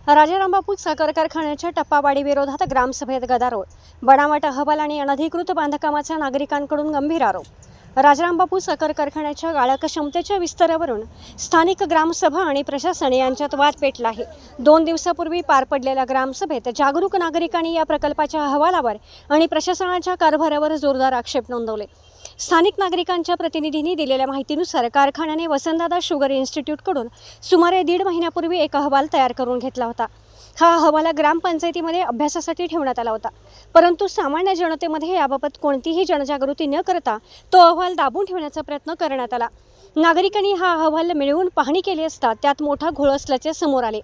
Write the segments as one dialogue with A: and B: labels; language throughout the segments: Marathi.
A: राजाराम बापू साखर कारखान्याच्या टप्पावाढी विरोधात ग्रामसभेत गदारोळ, बनावट अहवाल आणि अनधिकृत बांधकामाचा नागरिकांकडून गंभीर आरोप। राजाराम बापू साखर कारखान्याच्या गाळक क्षमतेच्या विस्तारावरून स्थानिक ग्रामसभा आणि प्रशासन यांच्यात वाद पेटला आहे। 2 दिवसापूर्वी पार पडलेल्या ग्रामसभेत जागरूक नागरिकांनी या प्रकल्पाच्या अहवालावर आणि प्रशासनाच्या कारभारावर जोरदार आक्षेप नोंदवले। स्थानिक नागरिकांच्या प्रतिनिधींनी दिलेल्या माहितीनुसार कारखान्याने वसंतदादा शुगर इन्स्टिट्यूटकडून सुमारे 1.5 महिन्यापूर्वी एक अहवाल तयार करून घेतला होता। हा अहवाल ग्रामपंचायतीमध्ये अभ्यासासाठी ठेवण्यात आला होता, परंतु सामान्य जनतेमध्ये याबाबत कोणतीही जनजागृती न करता तो अहवाल दाबून ठेवण्याचा प्रयत्न करण्यात आला। नागरिकांनी हा अहवाल मिळवून पाहणी केली असता त्यात मोठा घोळ असल्याचे समोर आले।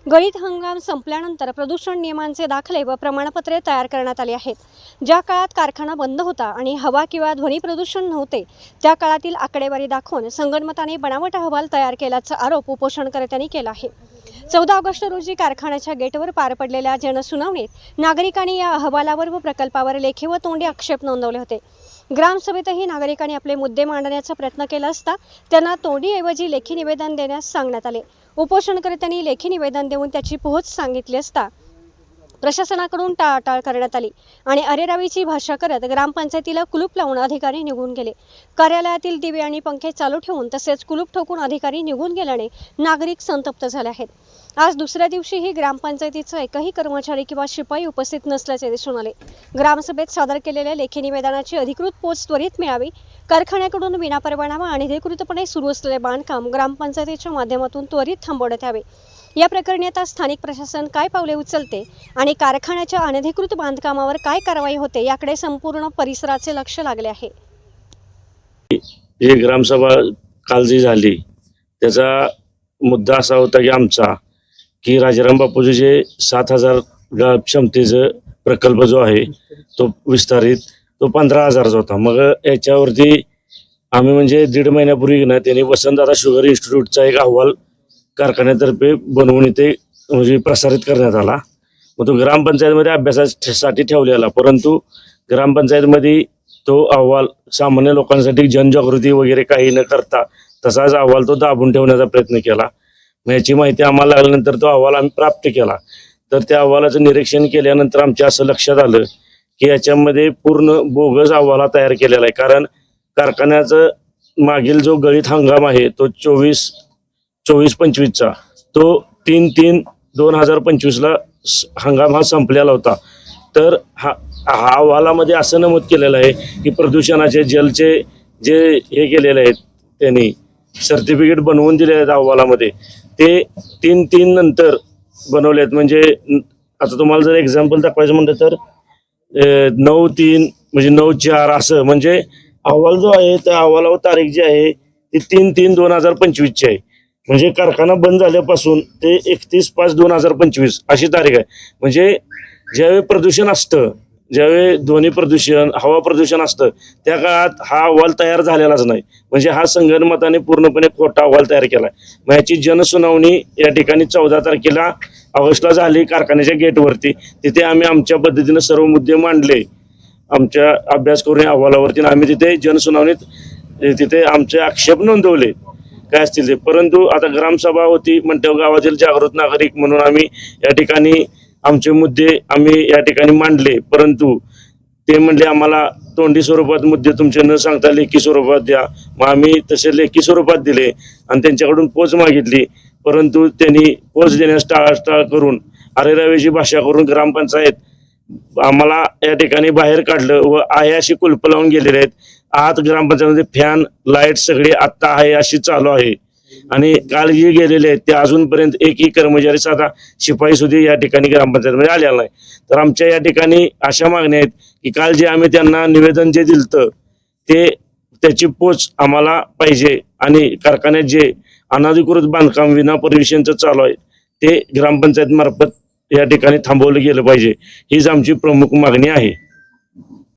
A: गळीत हंगाम संपल्यानंतर प्रदूषण नियमांचे दाखले व प्रमाणपत्रे तयार करण्यात आली आहेत। ज्या काळात कारखाना बंद होता आणि हवा किंवा ध्वनी प्रदूषण नव्हते त्या काळातील आकडेवारी दाखवून संगनमताने बनावट अहवाल तयार केल्याचा आरोप उपोषणकर्त्यांनी केला आहे। 14 ऑगस्ट रोजी कारखान्याच्या गेटवर पार पडलेल्या जनसुनावणीत नागरिकांनी या अहवालावर व प्रकल्पावर लेखी व तोंडी आक्षेप नोंदवले होते। ग्रामसभेतही नागरिकांनी आपले मुद्दे मांडण्याचा प्रयत्न केला असता त्यांना तोंडीऐवजी लेखी निवेदन देण्यास सांगण्यात आले। उपोषणकर्त्यांनी लेखी निवेदन देऊन त्याची पोहोच सांगितली असता प्रशासनाकडून टाळाटाळ करण्यात आली आणि अरेरावीची भाषा करत ग्रामपंचायतीला कुलूप लावून अधिकारी निघून गेले। कार्यालयातील दिवे आणि पंखे चालू ठेवून तसेच कुलूप ठोकून अधिकारी निघून गेल्याने नागरिक संतप्त झाले आहेत। आज दुसऱ्या दिवशीही ग्रामपंचायतीचा एकही कर्मचारी किंवा शिपाई उपस्थित नसल्याचे दिसून आले। ग्रामसभेत सादर केलेल्या लेखी निवेदनाची अधिकृत पोच त्वरित मिळावी, कारखान्याकडून विनापरवाना व अनधिकृतपणे सुरू असलेले बांधकाम ग्रामपंचायतीच्या माध्यमातून त्वरित थांबवण्यात यावे। या प्रकरणी आता स्थानिक प्रशासन काय पावले उचलते आणि कारखान्याच्या अनधिकृत बांधकामावर काय कारवाई होते याकडे संपूर्ण परिसराचे लक्ष लागले आहे।
B: ही ग्रामसभा काल जी झाली त्याचा मुद्दा असा होता की आमचा की राजाराम बापूचे जे 7000 क्षमतेचा प्रकल्प जो आहे तो विस्तारित तो 15000चा होता। मग याच्यावरती आम्ही म्हणजे 1.5 महिन्यापूर्वी ना त्यांनी वसंतदादा शुगर इन्स्टिट्यूटचा एक अहवाल कारखान्यातर्फे बनवून इथे म्हणजे प्रसारित करण्यात आला। मग तो ग्रामपंचायतीमध्ये अभ्यासासाठी ठेवलेला, परंतु ग्रामपंचायतीमध्ये तो अहवाल सामान्य लोकांसाठी जनजागृती वगैरे काही न करता तसाच अहवाल तो दाबून ठेवण्याचा प्रयत्न केला। मग याची माहिती आम्हाला लागल्यानंतर तो अहवाल आम्ही प्राप्त केला। तर त्या अहवालाचं निरीक्षण केल्यानंतर आमच्या असं लक्षात आलं की याच्यामध्ये पूर्ण बोगस अहवाल तयार केलेला आहे। कारण कारखान्याचं मागील जो गळीत हंगाम आहे तो 24-25चा तो 3-3-2025ला हंगाम हा संपलेला होता। तर हा अहवालामध्ये असं नमूद केलेलं आहे की प्रदूषणाचे जलचे जे हे केलेले आहेत त्यांनी सर्टिफिकेट बनवून दिले आहेत अहवालामध्ये ते 3-3 नंतर बनवले आहेत। म्हणजे आता तुम्हाला जर एक्झाम्पल दाखवायचं म्हटलं तर 9-3 म्हणजे 9-4 असं म्हणजे अहवाल जो आहे त्या अहवालावर तारीख जी आहे ती 3-3-2025ची आहे। म्हणजे कारखाना बंद झाल्यापासून ते 31-5-2025 अशी तारीख आहे। म्हणजे ज्यावेळी प्रदूषण असतं, ज्यावेळी ध्वनी प्रदूषण हवा प्रदूषण असतं त्या काळात हा अहवाल तयार झालेलाच नाही। म्हणजे हा संगनमताने पूर्णपणे खोटा अहवाल तयार केला आहे। मग याची जनसुनावणी या ठिकाणी 14 तारखेला ऑगस्टला झाली कारखान्याच्या गेटवरती। तिथे आम्ही आमच्या पद्धतीनं सर्व मुद्दे मांडले आमच्या अभ्यास करून अहवालावरती। आम्ही तिथे जनसुनावणीत तिथे आमचे आक्षेप नोंदवले काय असतील ते। परंतु आता ग्रामसभा होती म्हणते गावातील जागृत नागरिक म्हणून आम्ही या ठिकाणी आमचे मुद्दे आम्ही या ठिकाणी मांडले, परंतु ते म्हणले आम्हाला तोंडी स्वरूपात मुद्दे तुमचे न सांगता लेखी स्वरूपात द्या। मग आम्ही तसे लेखी स्वरूपात दिले आणि त्यांच्याकडून पोच मागितली, परंतु त्यांनी पोच देण्यास टाळाटाळ करून अरेरावीची भाषा करून ग्रामपंचायत आम्हाला या ठिकाणी बाहेर काढलं व आहे अशी कुलप लावून गेलेले आहेत। आत ग्रामपंचायतीमध्ये फॅन लाईट सगळे आत्ता आहे अशी चालू आहे आणि काल जे गेलेले आहेत ते अजूनपर्यंत एकही कर्मचारी साधा शिपाई सुद्धा या ठिकाणी ग्रामपंचायतीमध्ये आलेला नाही। तर आमच्या या ठिकाणी अशा मागण्या आहेत की काल जे आम्ही त्यांना निवेदन जे दिलं ते त्याची पोच आम्हाला पाहिजे आणि कारखान्यात जे अनधिकृत बांधकाम विना परमिशनचं चालू आहे ते ग्रामपंचायत मार्फत या ठिकाणी थांबवलं गेलं पाहिजे, हीच आमची प्रमुख मागणी आहे।